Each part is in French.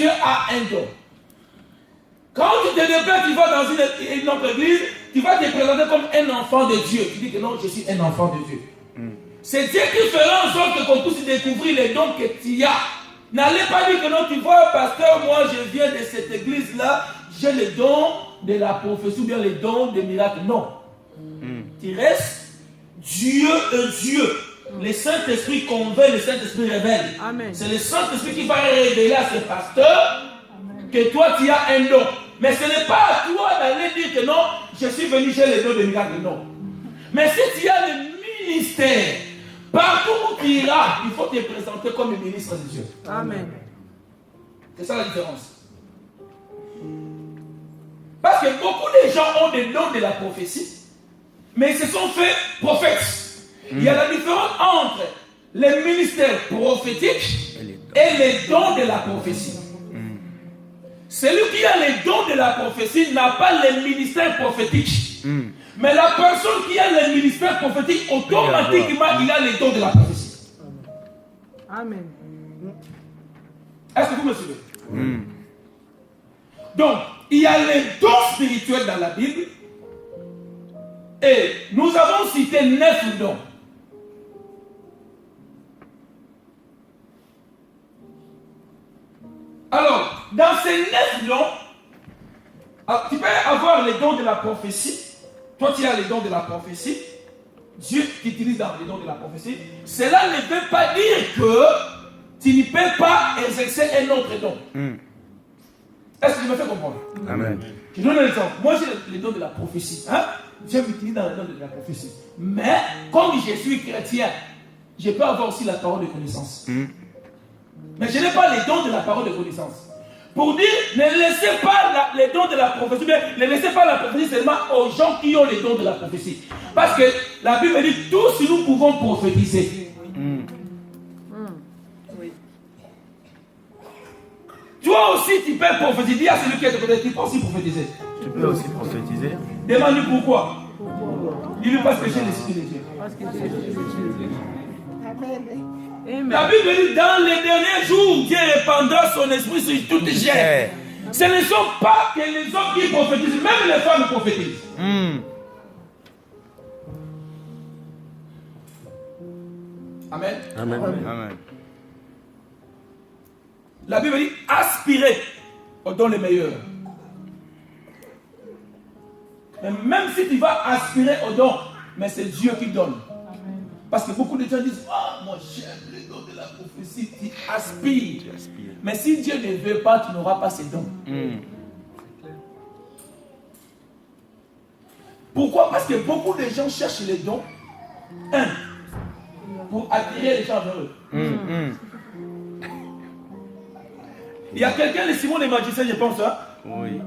Dieu a un don. Quand tu te déplaces, tu vas dans une autre église, tu vas te présenter comme un enfant de Dieu. Tu dis que non, je suis un enfant de Dieu. C'est Dieu qui fera en sorte qu'on puisse découvrir les dons que tu as. N'allez pas dire que non, tu vois, pasteur, moi je viens de cette église-là, j'ai les dons de la prophétie ou bien les dons des miracles. Non. Tu restes Dieu est Dieu. Le Saint-Esprit convainc, le Saint-Esprit révèle. C'est le Saint-Esprit qui va révéler à ce pasteur que toi tu as un don. Mais ce n'est pas à toi d'aller dire que non, je suis venu, j'ai les dons de miracles. Non. Mais si tu as le ministère, partout où tu iras, il faut te présenter comme le ministre de Dieu. Amen. C'est ça la différence. Parce que beaucoup de gens ont des dons de la prophétie, mais ils se sont fait prophètes. Il y a la différence entre les ministères prophétiques et les dons de la prophétie. Celui qui a les dons de la prophétie n'a pas les ministères prophétiques. Mais la personne qui a les ministères prophétiques, automatiquement, il a les dons de la prophétie. Amen. Est-ce que vous me suivez? Donc, il y a les dons spirituels dans la Bible. Et nous avons cité 9 dons. Alors, dans ces 9 dons, tu peux avoir les dons de la prophétie. Toi, tu as les dons de la prophétie. Dieu t'utilise dans les dons de la prophétie. Cela ne veut pas dire que tu ne peux pas exercer un autre don. Est-ce que je me fais comprendre? Amen. Je donne un exemple. Moi, j'ai les dons de la prophétie. Dieu m'utilise dans les dons de la prophétie. Mais, comme je suis chrétien, je peux avoir aussi la parole de connaissance. Mais je n'ai pas les dons de la parole de connaissance. Pour dire, ne laissez pas les dons de la prophétie, mais ne laissez pas la prophétie seulement aux gens qui ont les dons de la prophétie. Parce que la Bible dit, tous nous pouvons prophétiser. Oui. Toi aussi, tu peux prophétiser. Dis à celui qui est de côté, tu peux aussi prophétiser. Tu peux aussi prophétiser. Demande-lui pourquoi. Dis-lui parce que j'ai l'esprit de Dieu. Parce que Dieu est Dieu. Amen. La Bible dit, dans les derniers jours, Dieu répandra son esprit sur toute chair. Ce ne sont pas que les hommes qui prophétisent, même les femmes prophétisent. Amen. Amen. Amen. La Bible dit, aspirez aux dons les meilleurs. Mais même si tu vas aspirer aux dons, mais c'est Dieu qui donne. Parce que beaucoup de gens disent, moi j'aime les dons de la prophétie, tu aspires. Mais si Dieu ne veut pas, tu n'auras pas ces dons. Pourquoi? Parce que beaucoup de gens cherchent les dons, pour attirer les gens vers eux. Il y a quelqu'un, le Simon le magicien, je pense,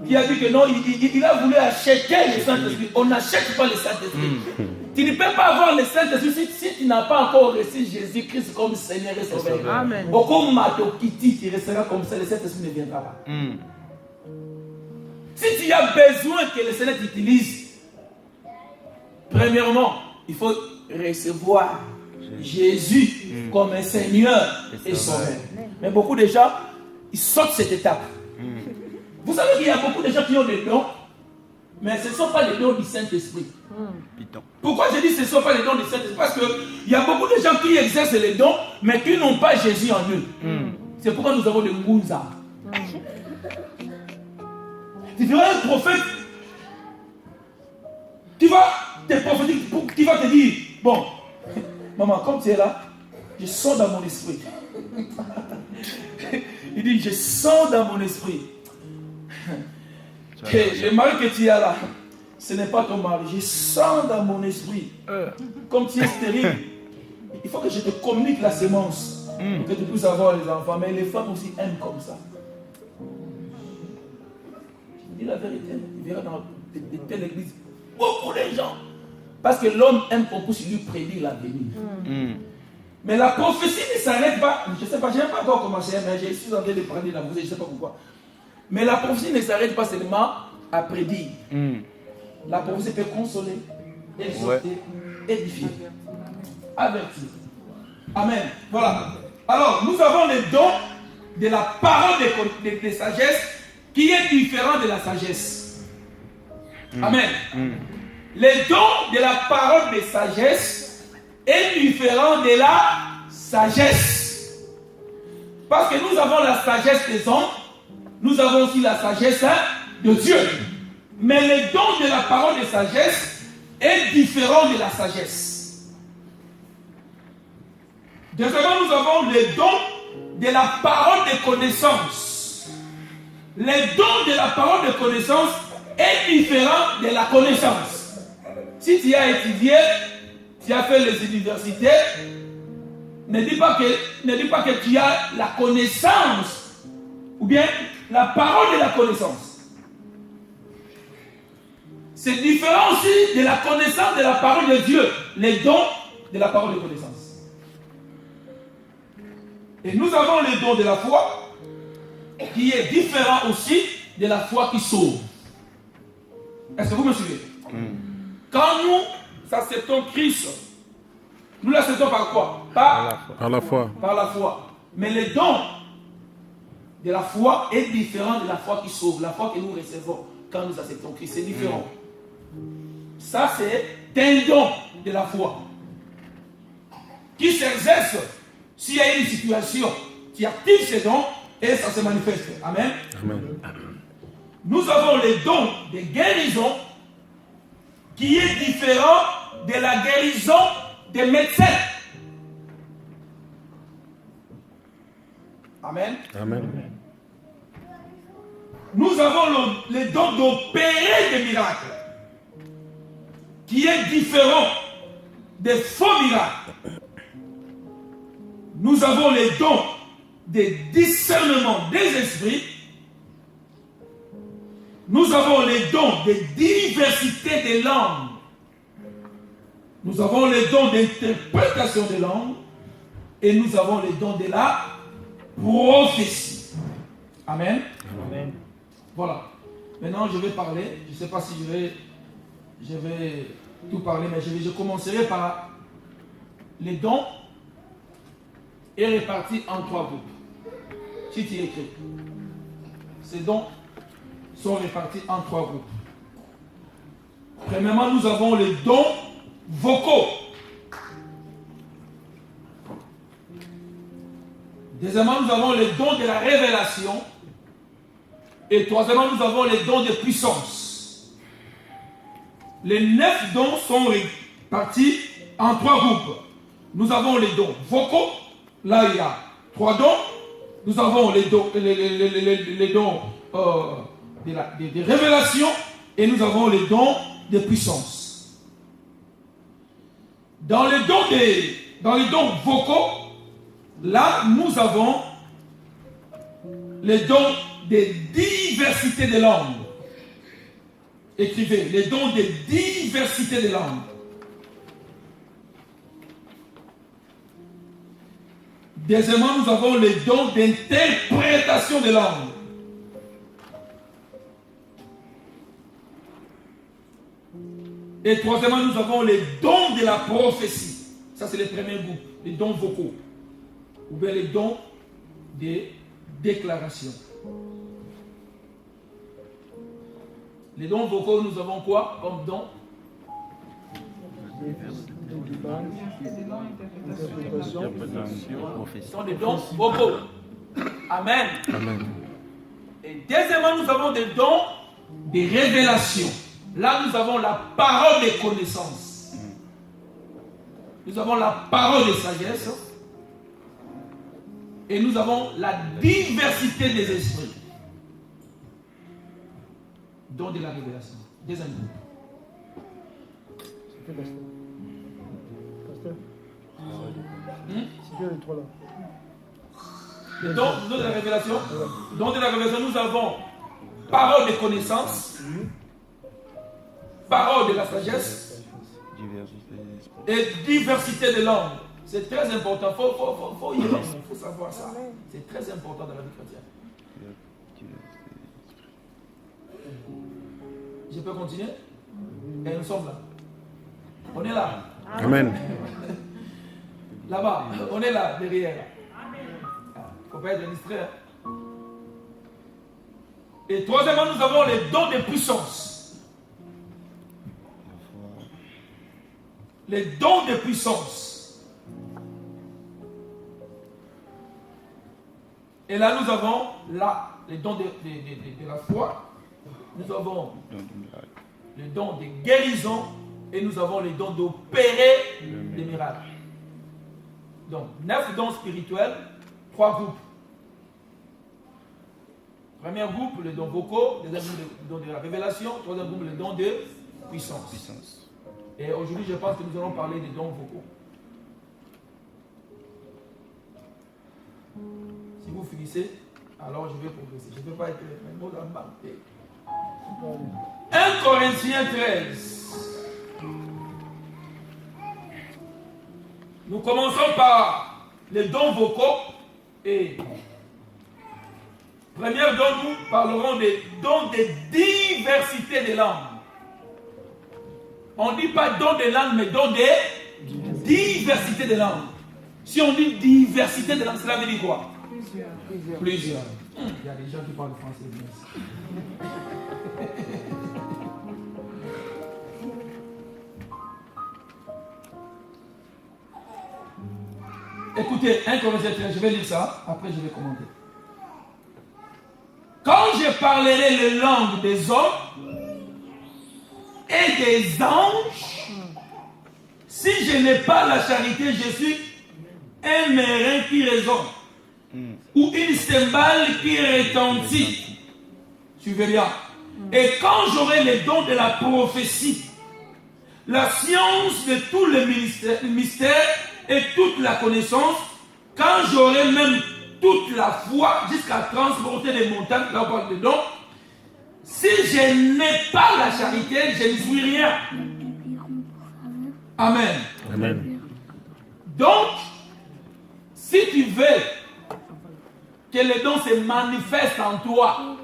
qui a dit que non, il a voulu acheter le Saint-Esprit. On n'achète pas le Saint-Esprit. Tu ne peux pas avoir le Saint-Esprit si tu n'as pas encore reçu Jésus-Christ comme Seigneur et Sauveur. Amen. Comme Matokiti, tu resteras comme ça, le Saint-Esprit ne viendra pas. Si tu as besoin que le Seigneur t'utilise, premièrement, il faut recevoir Jésus comme un Seigneur et Sauveur. Mais beaucoup de gens, ils sautent cette étape. Vous savez qu'il y a beaucoup de gens qui ont des dons, mais ce ne sont pas les dons du Saint-Esprit. Pourquoi je dis que ce ne sont pas les dons du Saint-Esprit? Parce qu'il y a beaucoup de gens qui exercent les dons, mais qui n'ont pas Jésus en eux. C'est pourquoi nous avons le Mouza. Tu feras un prophète, tu vas te prophétiser, qui va te dire, bon, maman, comme tu es là, je sens dans mon esprit. Il dit, je sens dans mon esprit que le mari que tu as là, ce n'est pas ton mari. Je sens dans mon esprit, comme tu es stérile, il faut que je te communique la sémence pour que tu puisses avoir les enfants. Mais les femmes aussi aiment comme ça. Je dis la vérité, il verra dans telle église beaucoup de gens. Parce que l'homme aime qu'on puisse lui prédire l'avenir. Mais la prophétie ne s'arrête pas. Je ne sais pas, je n'ai pas encore commencé, mais je suis en train de prendre la prophétie, je ne sais pas pourquoi. Mais la prophétie ne s'arrête pas seulement à prédire. La prophétie peut consoler, exhorter, édifier, avertir. Amen. Voilà. Alors, nous avons les dons de la parole de sagesse qui est différent de la sagesse. Amen. Le don de la parole de sagesse est différent de la sagesse. Parce que nous avons la sagesse des hommes, nous avons aussi la sagesse de Dieu. Mais le don de la parole de sagesse est différent de la sagesse. Deuxièmement, nous avons le don de la parole de connaissance. Le don de la parole de connaissance est différent de la connaissance. Si tu as étudié, tu as fait les universités, ne dis pas que tu as la connaissance ou bien la parole de la connaissance. C'est différent aussi de la connaissance de la parole de Dieu, les dons de la parole de connaissance. Et nous avons le don de la foi qui est différent aussi de la foi qui sauve. Est-ce que vous me suivez? Quand nous acceptons Christ, nous l'acceptons par quoi? Par la foi. Par la foi. Mais le don de la foi est différent de la foi qui sauve, la foi que nous recevons quand nous acceptons Christ. C'est différent. Ça, c'est un don de la foi qui s'exerce s'il y a une situation qui active ces dons et ça se manifeste. Amen. Amen. Nous avons le don de guérison qui est différent de la guérison des médecins. Amen. Amen. Nous avons le don d'opérer des miracles qui est différent des faux miracles. Nous avons le don de discernement des esprits. Nous avons le don de diversité des langues. Nous avons le don d'interprétation des langues. Et nous avons le don de la prophétie. Amen. Amen. Voilà. Maintenant, je vais parler. Je ne sais pas si je vais tout parler, mais je commencerai par les dons est réparti en 3 groupes. Si tu écris. Ces dons sont répartis en 3 groupes. Premièrement, nous avons les dons vocaux. Deuxièmement, nous avons les dons de la révélation. Et troisièmement, nous avons les dons de puissance. Les 9 dons sont répartis en 3 groupes. Nous avons les dons vocaux. Là, il y a 3 dons. Nous avons les dons, les dons de révélation et nous avons les dons de puissance. Dans les dons vocaux, là, nous avons les dons de diversité des langues. Écrivez, les dons de diversité des langues. Deuxièmement, nous avons les dons d'interprétation des langues. Et troisièmement, nous avons les dons de la prophétie. Ça, c'est le premier groupe, les dons vocaux. Ou bien les dons de déclaration. Les dons vocaux, nous avons quoi comme dons? Ce sont des dons vocaux. Amen. Amen. Et deuxièmement, nous avons des dons de révélation. Là, nous avons la parole de connaissance. Nous avons la parole de sagesse. Et nous avons la diversité des esprits. Don de la révélation. Deuxième groupe. C'est bien les 3 là. Le don de la révélation. Don de la révélation, nous avons parole de connaissance, parole de la sagesse et diversité de langues. C'est très important. Il faut savoir ça. C'est très important dans la vie chrétienne. Je peux continuer? Et nous sommes là. On est là. Amen. Là-bas, on est là, derrière. Il ne faut pas être distrait. Et troisièmement, nous avons les dons de puissance. Les dons de puissance. Et là, nous avons les dons de la foi. Nous avons les dons de guérison. Et nous avons les dons d'opérer des miracles. Donc, 9 dons spirituels, 3 groupes. Premier groupe, les dons vocaux. Deuxième groupe, les dons de la révélation. Troisième groupe, les dons de puissance. Et aujourd'hui, je pense que nous allons parler des dons vocaux. Si vous finissez, alors je vais progresser. Je ne vais pas être un mot dans ma tête. 1 Corinthiens 13. Nous commençons par les dons vocaux. Et première don, nous parlerons des dons de diversité des langues. On ne dit pas don de langue, mais don de diversité des langues. Si on dit diversité des langues, cela veut dire quoi? Plusieurs. Il y a des gens qui parlent français. Écoutez, 1 Corinthiens 13, je vais lire ça, après je vais commenter. Quand je parlerai les langues des hommes et des anges, si je n'ai pas la charité, je suis un merin qui résonne ou une cymbale qui retentit. Suivez bien. Et quand j'aurai les dons de la prophétie, la science de tous les mystères et toute la connaissance, quand j'aurai même toute la foi jusqu'à transporter les montagnes, là on parle de dons, si je n'ai pas la charité, je ne suis rien. Amen. Amen. Donc, si tu veux que les dons se manifestent en toi,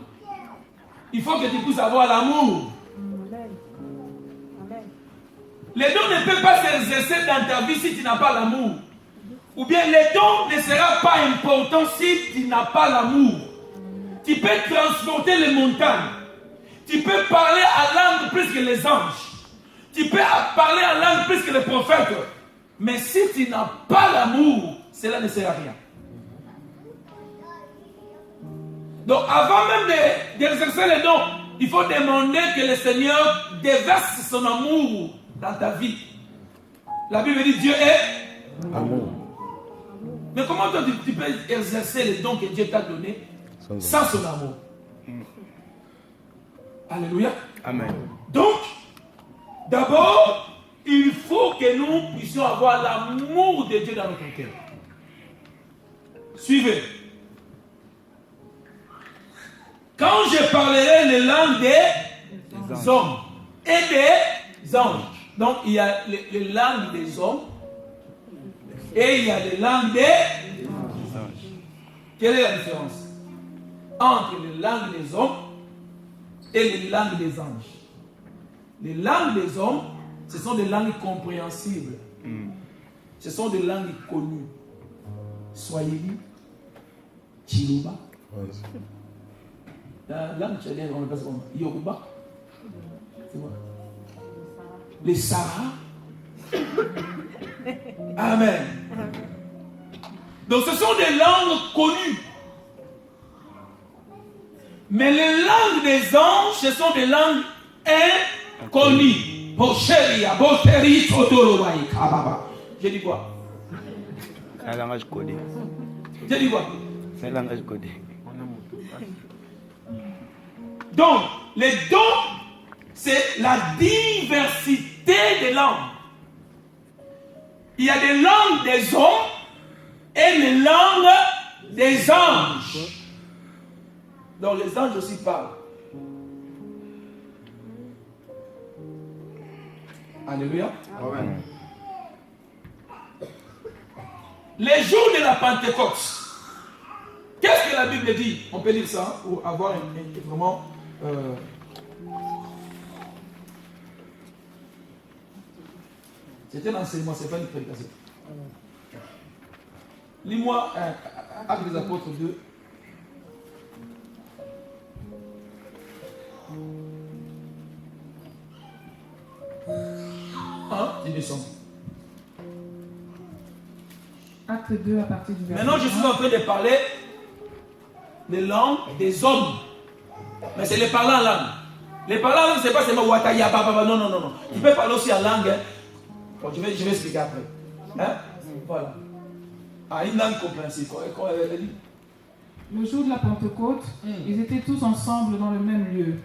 il faut que tu puisses avoir l'amour. Les dons ne peuvent pas s'exercer dans ta vie si tu n'as pas l'amour. Ou bien les dons ne seront pas importants si tu n'as pas l'amour. Tu peux transporter les montagnes. Tu peux parler en langue plus que les anges. Tu peux parler en langue plus que les prophètes. Mais si tu n'as pas l'amour, cela ne sert à rien. Donc avant même d'exercer les dons, il faut demander que le Seigneur déverse son amour dans ta vie. La Bible dit Dieu est Amour. Mais comment toi tu peux exercer les dons que Dieu t'a donnés sans son amour? Alléluia. Amen. Donc, d'abord, il faut que nous puissions avoir l'amour de Dieu dans notre cœur. Suivez. Quand je parlerai les langues des hommes et des anges, donc il y a les langues des hommes et il y a les langues des anges. Quelle est la différence entre les langues des hommes et les langues des anges? Les langues des hommes, ce sont des langues compréhensibles. Ce sont des langues connues. Swahili, Chiluba. La langue tchadienne, on appelle ça comme Yoruba. C'est quoi? Les Sahara. Amen. Donc ce sont des langues connues. Mais les langues des anges, ce sont des langues inconnues. J'ai dit quoi? C'est un langage codé. J'ai dit quoi? C'est un langage codé. Donc, les dons, c'est la diversité des langues. Il y a des langues des hommes et les langues des anges. Donc, les anges aussi parlent. Alléluia. Amen. Les jours de la Pentecôte, qu'est-ce que la Bible dit? On peut lire ça pour avoir vraiment... C'est un enseignement, ce n'est pas une prédication. Lis-moi Actes des Apôtres 2. Continuons. Acte 2 à partir du verset. Maintenant, je suis en train de parler les langues des hommes. Mais c'est les parlants en langue. Les parlants en langue, ce n'est pas seulement Wataya, Baba. Non, non, non, non. Tu peux parler aussi en langue. Hein. Bon, je vais expliquer après. Hein? Voilà. Ah, une langue compréhensible. Le jour de la Pentecôte, ils étaient tous ensemble dans le même lieu.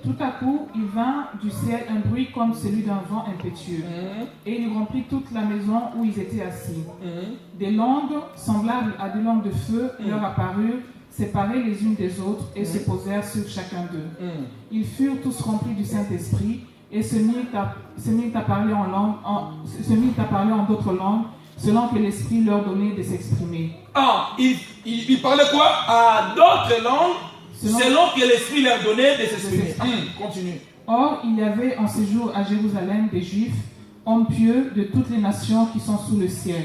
Tout à coup, il vint du ciel un bruit comme celui d'un vent impétueux. Et il remplit toute la maison où ils étaient assis. Des langues semblables à des langues de feu leur apparurent, séparées les unes des autres, et se posèrent sur chacun d'eux. Ils furent tous remplis du Saint-Esprit et se mirent à parler en d'autres langues, selon que l'Esprit leur donnait de s'exprimer. Ah, il parlait quoi? À d'autres langues, selon que l'Esprit leur donnait de s'exprimer. Continue. Or, il y avait en ce jour à Jérusalem des Juifs, hommes pieux de toutes les nations qui sont sous le ciel.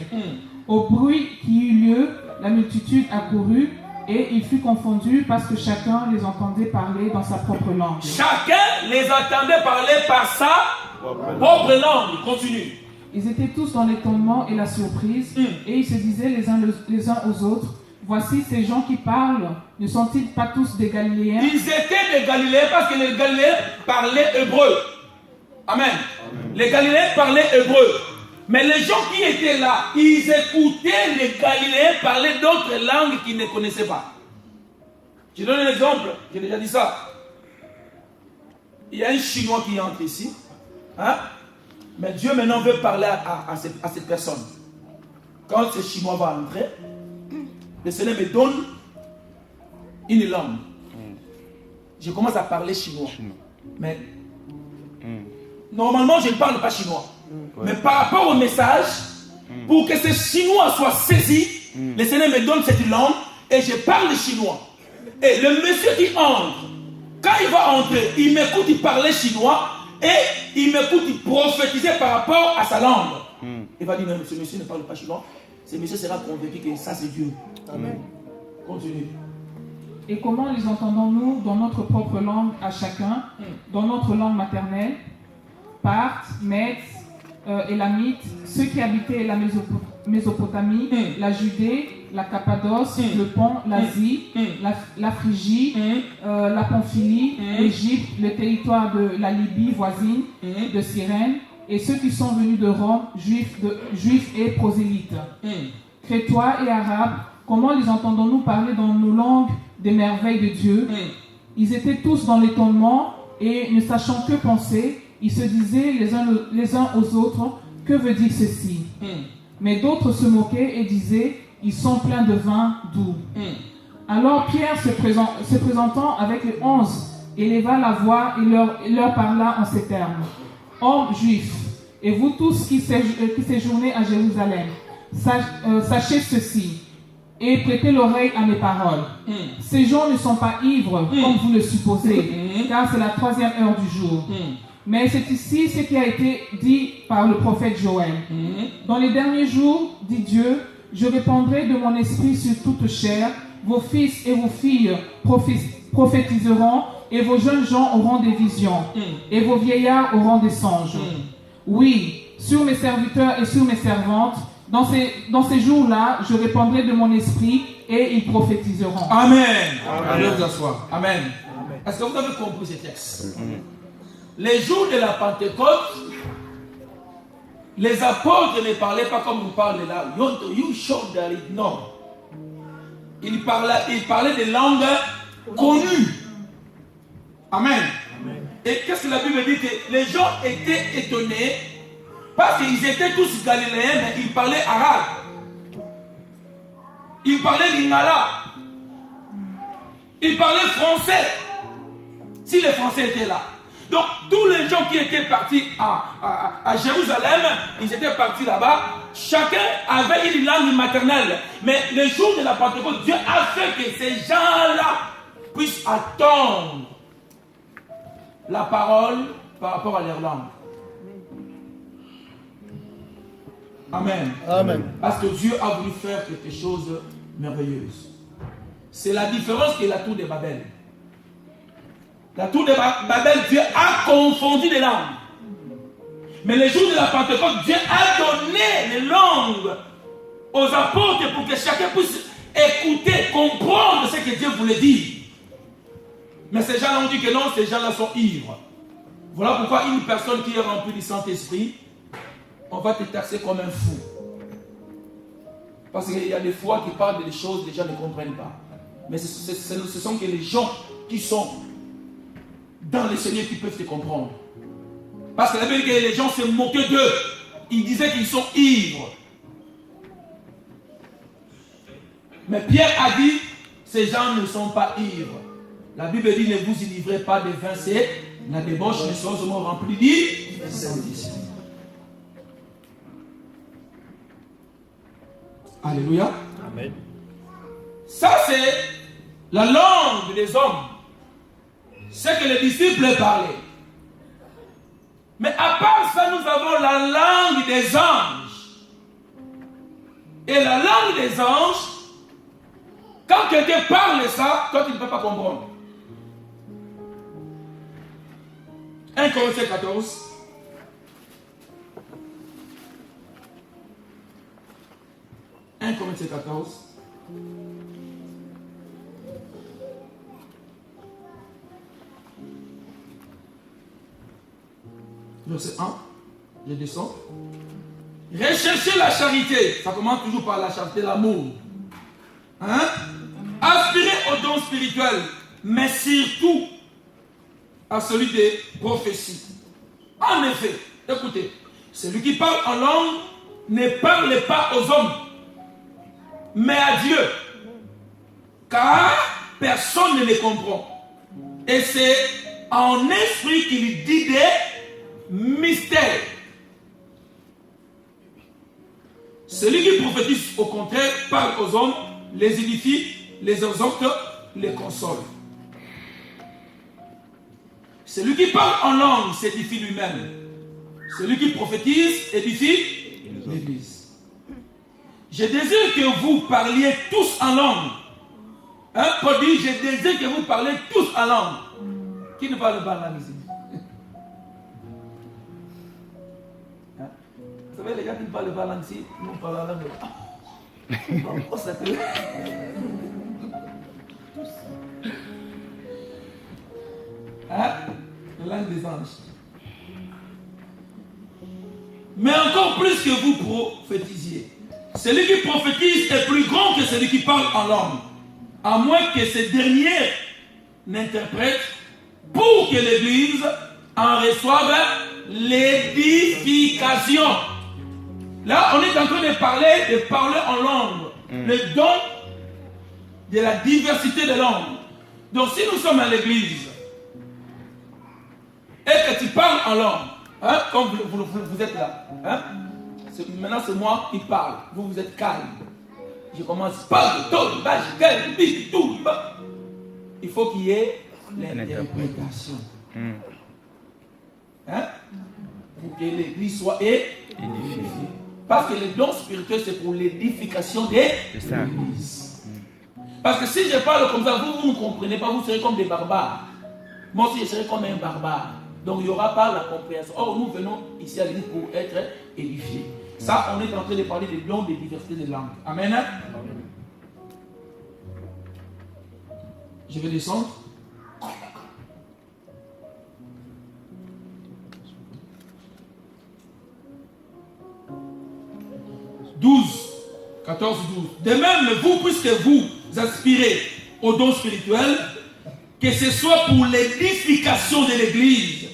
Au bruit qui eut lieu, la multitude accourut, et il fut confondu parce que chacun les entendait parler dans sa propre langue. Chacun les entendait parler par sa propre langue. Continue. Ils étaient tous dans l'étonnement et la surprise, et ils se disaient les uns aux autres, voici ces gens qui parlent, ne sont-ils pas tous des Galiléens? Ils étaient des Galiléens parce que les Galiléens parlaient hébreu. Amen. Les Galiléens parlaient hébreu. Mais les gens qui étaient là, ils écoutaient les Galiléens parler d'autres langues qu'ils ne connaissaient pas. Je donne un exemple, j'ai déjà dit ça. Il y a un Chinois qui entre ici. Hein? Mais Dieu maintenant veut parler à cette personne. Quand ce Chinois va entrer, le Seigneur me donne une langue. Je commence à parler chinois. Mais normalement, je ne parle pas chinois. Mais par rapport au message, pour que ce chinois soit saisi, le Seigneur me donne cette langue et je parle chinois. Et le monsieur qui entre, quand il va entrer, il m'écoute, il parlait chinois et il m'écoute, il prophétisait par rapport à sa langue. Il va dire, non, ce monsieur ne parle pas chinois. Ce monsieur sera convaincu que ça c'est Dieu. Amen. Continue. Et comment les entendons-nous dans notre propre langue à chacun, dans notre langue maternelle? Parthes, Mèdes, Élamites, ceux qui habitaient la Mésopotamie, la Judée, la Cappadoce, le Pont, l'Asie, la Phrygie, la Pamphylie, l'Égypte, le territoire de la Libye voisine, de Cyrène, et ceux qui sont venus de Rome, juifs et prosélytes. Crétois et Arabes, comment les entendons-nous parler dans nos langues des merveilles de Dieu? Ils étaient tous dans l'étonnement et ne sachant que penser, ils se disaient les uns aux autres, que veut dire ceci? Mais d'autres se moquaient et disaient, ils sont pleins de vin doux. Alors Pierre, se présentant avec les 11, éleva la voix et leur parla en ces termes. Hommes juifs, et vous tous qui séjournez à Jérusalem, sachez ceci, et prêtez l'oreille à mes paroles. Ces gens ne sont pas ivres, comme vous le supposez, car c'est la 3e heure du jour. Mais c'est ici ce qui a été dit par le prophète Joël. Dans les derniers jours, dit Dieu, je répandrai de mon esprit sur toute chair, vos fils et vos filles prophétiseront, et vos jeunes gens auront des visions, et vos vieillards auront des songes. Oui, sur mes serviteurs et sur mes servantes, dans ces jours-là, je répandrai de mon esprit, et ils prophétiseront. Amen. Amen. Amen. Est-ce que vous avez compris ce texte? Les jours de la Pentecôte, les apôtres ne parlaient pas comme vous parlez là. Non. Ils parlaient des langues connues. Amen. Et qu'est-ce que la Bible dit? Que les gens étaient étonnés parce qu'ils étaient tous galiléens, mais ils parlaient arabe. Ils parlaient lingala. Ils parlaient français. Si les Français étaient là. Donc, tous les gens qui étaient partis à Jérusalem, ils étaient partis là-bas. Chacun avait une langue maternelle. Mais le jour de la Pentecôte, Dieu a fait que ces gens-là puissent attendre la parole par rapport à leur langue. Amen. Amen. Parce que Dieu a voulu faire quelque chose de merveilleux. C'est la différence que la tour de Babel. La tour de Babel, Dieu a confondu les langues. Mais le jour de la Pentecôte, Dieu a donné les langues aux apôtres pour que chacun puisse écouter, comprendre ce que Dieu voulait dire. Mais ces gens-là ont dit que non, ces gens-là sont ivres. Voilà pourquoi une personne qui est remplie du Saint-Esprit, on va te taxer comme un fou. Parce qu'il y a des fois qui parlent des choses que les gens ne comprennent pas. Mais ce sont que les gens qui sont dans le Seigneur qui peuvent te comprendre. Parce que la Bible dit que les gens se moquaient d'eux. Ils disaient qu'ils sont ivres. Mais Pierre a dit, ces gens ne sont pas ivres. La Bible dit, ne vous enivrez pas de vin, c'est la débauche, mais soyez seulement remplis du Saint-Esprit. Alléluia. Amen. Ça, c'est la langue des hommes. C'est que les disciples parlaient. Mais à part ça, nous avons la langue des anges. Et la langue des anges, quand quelqu'un parle ça, toi tu ne peux pas comprendre. 1 Corinthiens 14. Corinthiens 14. Verset 1. Je descends. Recherchez la charité. Ça commence toujours par la charité, l'amour. Hein? Aspirez aux dons spirituels, mais surtout à celui des prophéties. En effet, écoutez, celui qui parle en langue ne parle pas aux hommes, mais à Dieu, car personne ne les comprend. Et c'est en esprit qu'il dit des mystères. Celui qui prophétise, au contraire, parle aux hommes, les édifie, les exhorte, les console. Celui qui parle en langue s'édifie lui-même. Celui qui prophétise édifie l'Église. Je désire que vous parliez tous en langue. Hein, Paul dit, je désire que vous parliez tous en langue. Qui ne parle pas en langue ici? Hein? Vous savez, les gens qui ne parlent pas en langue ici, nous parlons en langue. Oh, ça te... Hein? La langue des anges. Mais encore plus que vous prophétisiez. Celui qui prophétise est plus grand que celui qui parle en langue, à moins que ce dernier n'interprète, pour que l'Église en reçoive l'édification. Là, on est en train de parler en langue, le don de la diversité des langues. Donc, si nous sommes à l'Église et que tu parles en langue, hein, comme vous êtes là, hein, maintenant c'est moi qui parle, vous êtes calme. Je commence par le ton, il faut qu'il y ait l'interprétation. Hein? Pour que l'Église soit édifiée. Parce que les dons spirituels, c'est pour l'édification de l'Église. Parce que si je parle comme ça, vous ne comprenez pas, vous serez comme des barbares. Moi aussi, je serai comme un barbare. Donc, il n'y aura pas la compréhension. Or, nous venons ici à l'Église pour être édifiés. Ça, on est en train de parler des dons de diversité de langues. Amen. Je vais descendre. 14, 12. De même, vous, puisque vous aspirez aux dons spirituels, que ce soit pour l'édification de l'Église,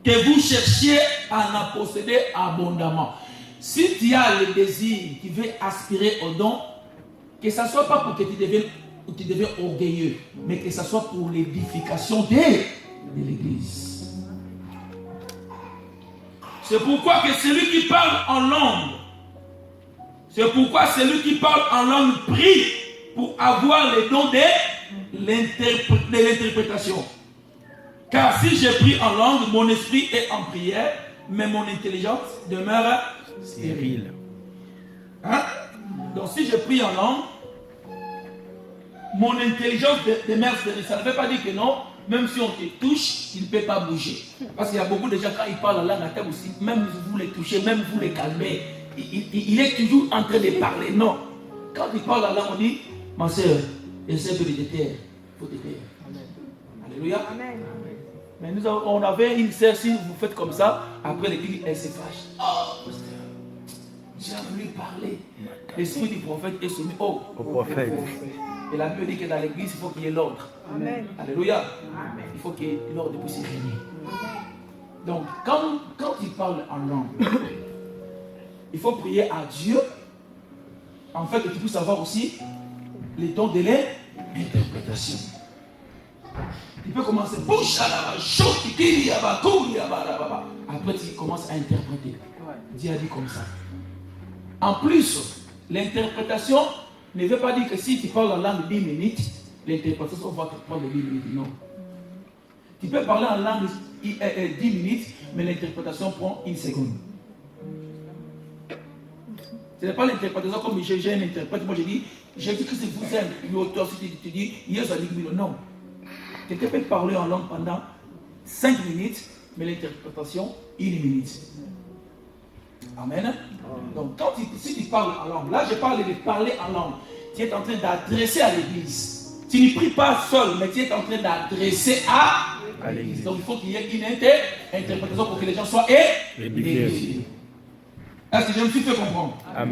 que vous cherchiez à en posséder abondamment. Si tu as le désir, tu veux aspirer aux dons, que ce ne soit pas pour que tu deviennes orgueilleux, mais que ce soit pour l'édification de l'Église. C'est pourquoi que celui qui parle en langue, c'est pourquoi celui qui parle en langue prie pour avoir les dons de l'interprétation. Car si je prie en langue, mon esprit est en prière, mais mon intelligence demeure stérile. Hein? Donc si je prie en langue, mon intelligence demeure stérile. Ça ne veut pas dire que non, même si on te touche, il ne peut pas bouger. Parce qu'il y a beaucoup de gens, quand ils parlent la langue à terre aussi, même vous les touchez, même vous les calmez, il est toujours en train de parler. Non. Quand il parle la langue, on dit, ma soeur, essaie de te taire. Il faut te taire. Alléluia. Amen. Mais on avait une sœur, si vous faites comme ça, après l'église, elle se fâche. Oh, pasteur, j'ai voulu parler. L'esprit du prophète est soumis au prophète. Et la Bible dit que dans l'église, il faut qu'il y ait l'ordre. Amen. Alléluia. Amen. Il faut qu'il y ait l'ordre puisse régner. Donc, quand il parle en langue, il faut prier à Dieu, en fait, que tu puisses avoir aussi les dons de l'interprétation. Tu peux commencer. Après, tu commences à interpréter. Dieu a dit comme ça. En plus, l'interprétation ne veut pas dire que si tu parles en langue 10 minutes, l'interprétation va te prendre 10 minutes. Non. Tu peux parler en langue 10 minutes, mais l'interprétation prend 1 seconde. Ce n'est pas l'interprétation comme j'ai un interprète. Moi, je dis, j'ai dit que c'est vous êtes une auteur. Si tu dis, hier, ça dit que non. Quelqu'un peut parler en langue pendant 5 minutes, mais l'interprétation, 1 minute. Amen. Donc, si tu parles en langue, là je parle de parler en langue. Tu es en train d'adresser à l'église. Tu ne pries pas seul, mais tu es en train d'adresser à l'église. Donc, il faut qu'il y ait une interprétation pour que les gens soient édifiés. Est-ce que je me suis fait comprendre? Amen.